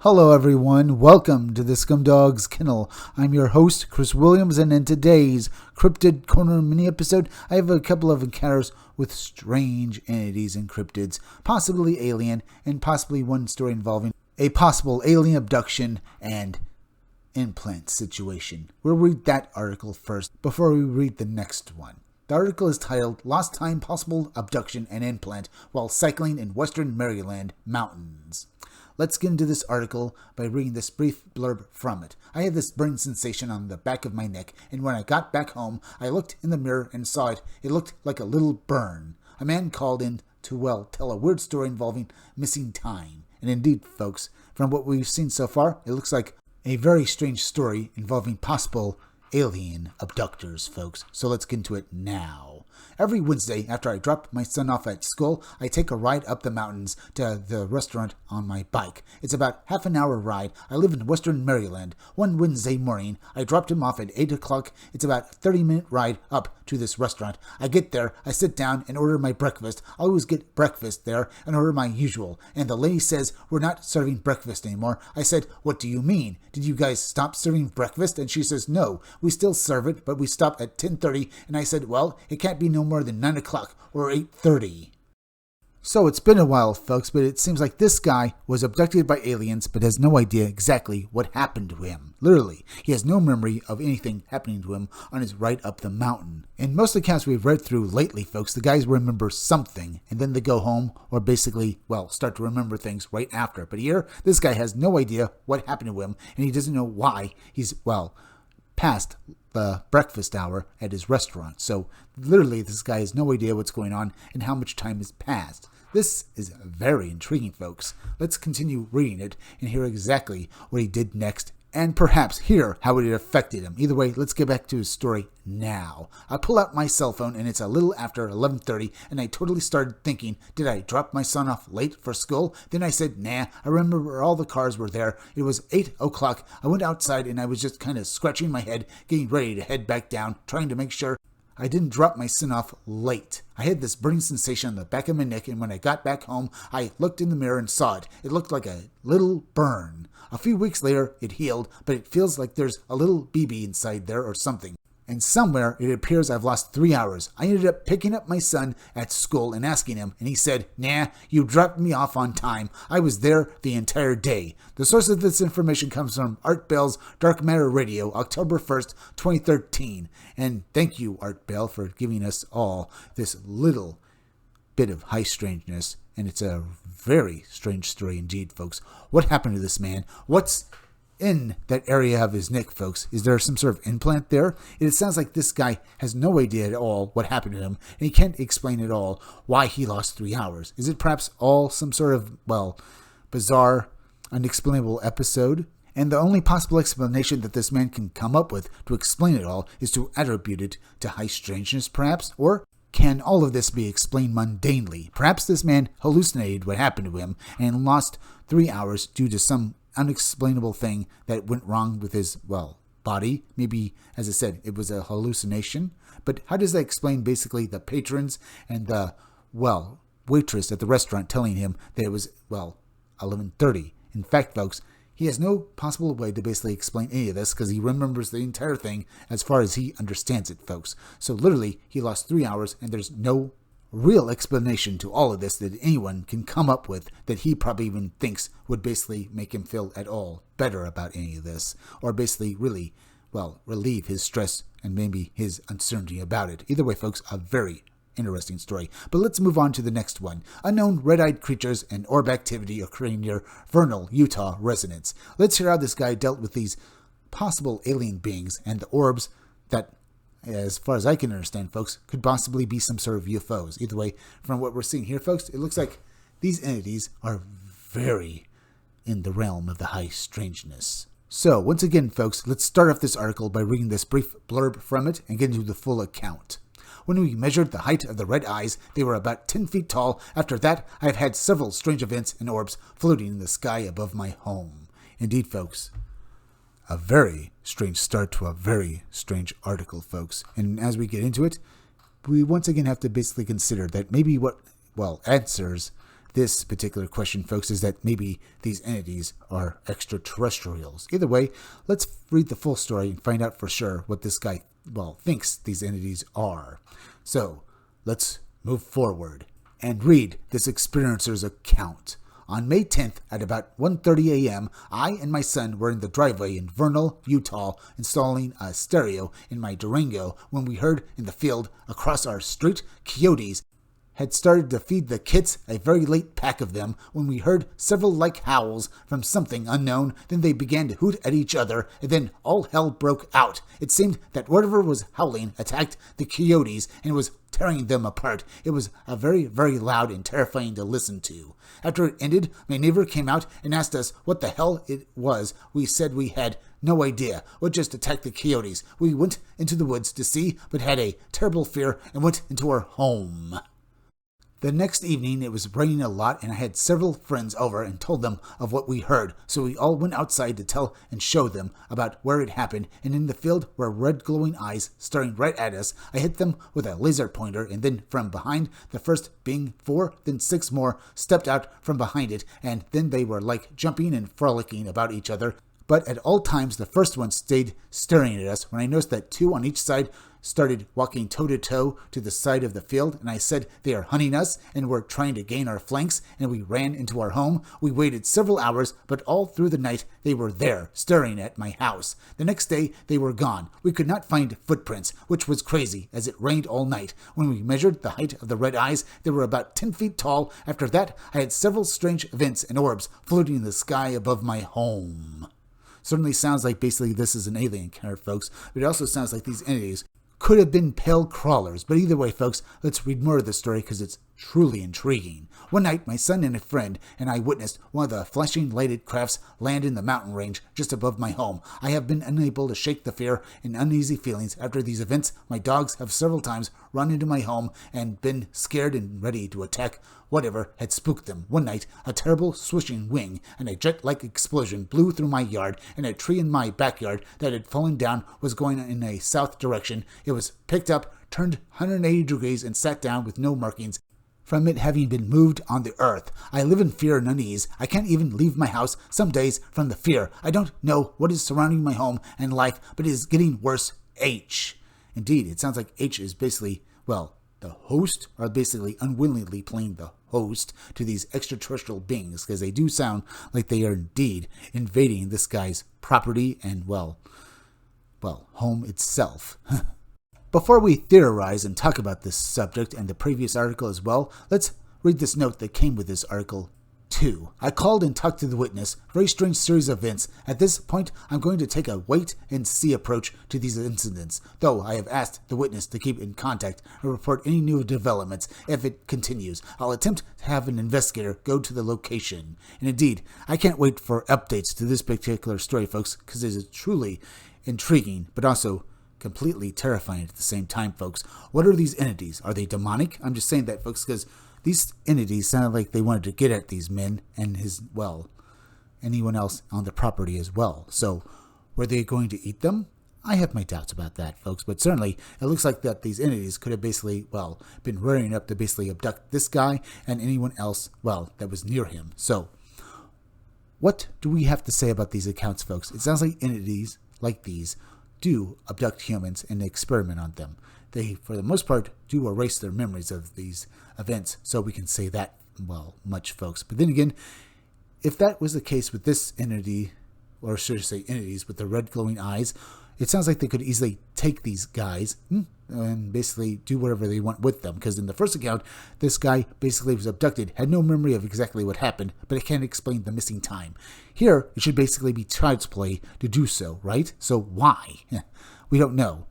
Hello everyone, welcome to the Scumdogs Kennel. I'm your host, Chris Williams, and in today's Cryptid Corner mini-episode, I have a couple of encounters with strange entities and cryptids, possibly alien, and possibly one story involving a possible alien abduction and implant situation. We'll read that article first before we read the next one. The article is titled, Lost Time Possible Abduction and Implant While Cycling in Western Maryland Mountains. Let's get into this article by reading this brief blurb from it. I had this burning sensation on the back of my neck, and when I got back home, I looked in the mirror and saw it. It looked like a little burn. A man called in to, tell a weird story involving missing time. And indeed, folks, from what we've seen so far, it looks like a very strange story involving possible alien abductors, folks. So let's get into it now. Every Wednesday, after I drop my son off at school, I take a ride up the mountains to the restaurant on my bike. It's about half an hour ride. I live in Western Maryland. One Wednesday morning, I dropped him off at 8 o'clock. It's about a 30-minute ride up to this restaurant. I get there, I sit down and order my breakfast. I always get breakfast there and order my usual. And the lady says, we're not serving breakfast anymore. I said, what do you mean? Did you guys stop serving breakfast? And she says, no, we still serve it, but we stop at 10:30. And I said, well, it can't be no more than 9 o'clock or 8:30. So it's been a while, folks, but it seems like this guy was abducted by aliens but has no idea exactly what happened to him. Literally, he has no memory of anything happening to him on his ride up the mountain. In most accounts we've read through lately, folks, the guys remember something and then they go home or basically, start to remember things right after. But here, this guy has no idea what happened to him and he doesn't know why he's, past the breakfast hour at his restaurant. So literally this guy has no idea what's going on and how much time has passed. This is very intriguing, folks. Let's continue reading it and hear exactly what he did next and perhaps hear how it affected him. Either way, let's get back to his story now. I pull out my cell phone and it's a little after 11:30 and I totally started thinking, did I drop my son off late for school? Then I said, nah, I remember all the cars were there. It was 8 o'clock. I went outside and I was just kind of scratching my head, getting ready to head back down, trying to make sure I didn't drop my son off late. I had this burning sensation on the back of my neck, and when I got back home, I looked in the mirror and saw it. It looked like a little burn. A few weeks later, it healed, but it feels like there's a little BB inside there or something. And somewhere, it appears I've lost 3 hours. I ended up picking up my son at school and asking him, and he said, nah, you dropped me off on time. I was there the entire day. The source of this information comes from Art Bell's Dark Matter Radio, October 1st, 2013. And thank you, Art Bell, for giving us all this little bit of high strangeness. And it's a very strange story indeed, folks. What happened to this man? What's in that area of his neck, folks? Is there some sort of implant there? It sounds like this guy has no idea at all what happened to him, and he can't explain at all why he lost 3 hours. Is it perhaps all some sort of, bizarre, unexplainable episode? And the only possible explanation that this man can come up with to explain it all is to attribute it to high strangeness, perhaps? Or can all of this be explained mundanely? Perhaps this man hallucinated what happened to him and lost 3 hours due to some unexplainable thing that went wrong with his, body. Maybe, as I said, it was a hallucination. But how does that explain basically the patrons and the, waitress at the restaurant telling him that it was, 11:30? In fact, folks, he has no possible way to basically explain any of this because he remembers the entire thing as far as he understands it, folks. So literally, he lost 3 hours and there's no real explanation to all of this that anyone can come up with that he probably even thinks would basically make him feel at all better about any of this, or basically really, relieve his stress and maybe his uncertainty about it. Either way, folks, a very interesting story. But let's move on to the next one. Unknown red-eyed creatures and orb activity occurring near Vernal, Utah residence. Let's hear how this guy dealt with these possible alien beings and the orbs that, as far as I can understand, folks, could possibly be some sort of UFOs. Either way, from what we're seeing here, folks, it looks like these entities are very in the realm of the high strangeness. So, once again, folks, let's start off this article by reading this brief blurb from it and get into the full account. When we measured the height of the red eyes, they were about 10 feet tall. After that, I have had several strange events and orbs floating in the sky above my home. Indeed, folks, a very strange start to a very strange article, folks. And as we get into it, we once again have to basically consider that maybe what, answers this particular question, folks, is that maybe these entities are extraterrestrials. Either way, let's read the full story and find out for sure what this guy, thinks these entities are. So, let's move forward and read this experiencer's account. On May 10th at about 1:30 a.m., I and my son were in the driveway in Vernal, Utah, installing a stereo in my Durango when we heard in the field across our street coyotes had started to feed the kits, a very late pack of them, when we heard several like howls from something unknown. Then they began to hoot at each other, and then all hell broke out. It seemed that whatever was howling attacked the coyotes and was tearing them apart. It was a very, very loud and terrifying to listen to. After it ended, my neighbor came out and asked us what the hell it was. We said we had no idea. What just attacked the coyotes? We went into the woods to see, but had a terrible fear and went into our home. The next evening, it was raining a lot, and I had several friends over and told them of what we heard. So we all went outside to tell and show them about where it happened, and in the field were red glowing eyes staring right at us. I hit them with a laser pointer, and then from behind, the first being 4, then 6 more stepped out from behind it, and then they were like jumping and frolicking about each other. But at all times, the first one stayed staring at us. When I noticed that 2 on each side started walking toe-to-toe to the side of the field, and I said they are hunting us and were trying to gain our flanks, and we ran into our home. We waited several hours, but all through the night they were there, staring at my house. The next day they were gone. We could not find footprints, which was crazy, as it rained all night. When we measured the height of the red eyes, they were about 10 feet tall. After that, I had several strange events and orbs floating in the sky above my home. Certainly sounds like basically this is an alien encounter, folks, but it also sounds like these entities could have been pale crawlers. But either way, folks, let's read more of the story because it's truly intriguing. One night, my son and a friend and I witnessed one of the flashing lighted crafts land in the mountain range just above my home. I have been unable to shake the fear and uneasy feelings after these events. My dogs have several times run into my home and been scared and ready to attack whatever had spooked them. One night, a terrible swishing wing and a jet-like explosion blew through my yard, and a tree in my backyard that had fallen down was going in a south direction. It was picked up, turned 180 degrees, and sat down with no markings from it having been moved on the earth. I live in fear and unease. I can't even leave my house some days from the fear. I don't know what is surrounding my home and life, but it is getting worse. H. Indeed, it sounds like H is basically, the host are basically unwillingly playing the host to these extraterrestrial beings, because they do sound like they are indeed invading this guy's property and, home itself. Before we theorize and talk about this subject and the previous article as well, let's read this note that came with this article too. I called and talked to the witness. Very strange series of events. At this point, I'm going to take a wait-and-see approach to these incidents, though I have asked the witness to keep in contact and report any new developments if it continues. I'll attempt to have an investigator go to the location. And indeed, I can't wait for updates to this particular story, folks, because it is truly intriguing, but also completely terrifying at the same time, folks. What are these entities? Are they demonic? I'm just saying that, folks, because these entities sounded like they wanted to get at these men and anyone else on the property as well. So, were they going to eat them? I have my doubts about that, folks, but certainly it looks like that these entities could have basically, been rearing up to basically abduct this guy and anyone else, that was near him. So, what do we have to say about these accounts, folks? It sounds like entities like these do abduct humans and experiment on them. They, for the most part, do erase their memories of these events, so we can say that, much, folks. But then again, if that was the case with this entity, or should I say entities with the red glowing eyes, it sounds like they could easily take these guys and basically do whatever they want with them. Because in the first account, this guy basically was abducted, had no memory of exactly what happened, but it can't explain the missing time. Here, it should basically be child's play to do so, right? So why? We don't know.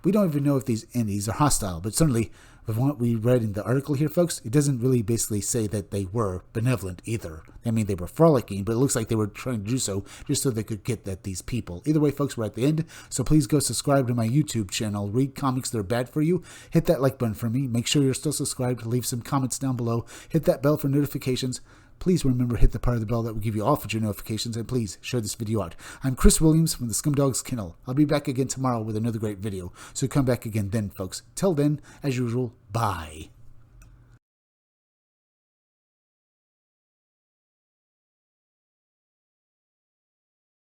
We don't even know if these entities are hostile, but certainly with what we read in the article here, folks, it doesn't really basically say that they were benevolent either. I mean, they were frolicking, but it looks like they were trying to do so just so they could get at these people. Either way, folks, we're at the end, so please go subscribe to my YouTube channel, Read Comics That Are Bad For You. Hit that like button for me. Make sure you're still subscribed. Leave some comments down below. Hit that bell for notifications. Please remember, hit the part of the bell that will give you all future notifications, and please share this video out. I'm Chris Williams from the Scumdogs Kennel. I'll be back again tomorrow with another great video, so come back again then, folks. Till then, as usual, bye.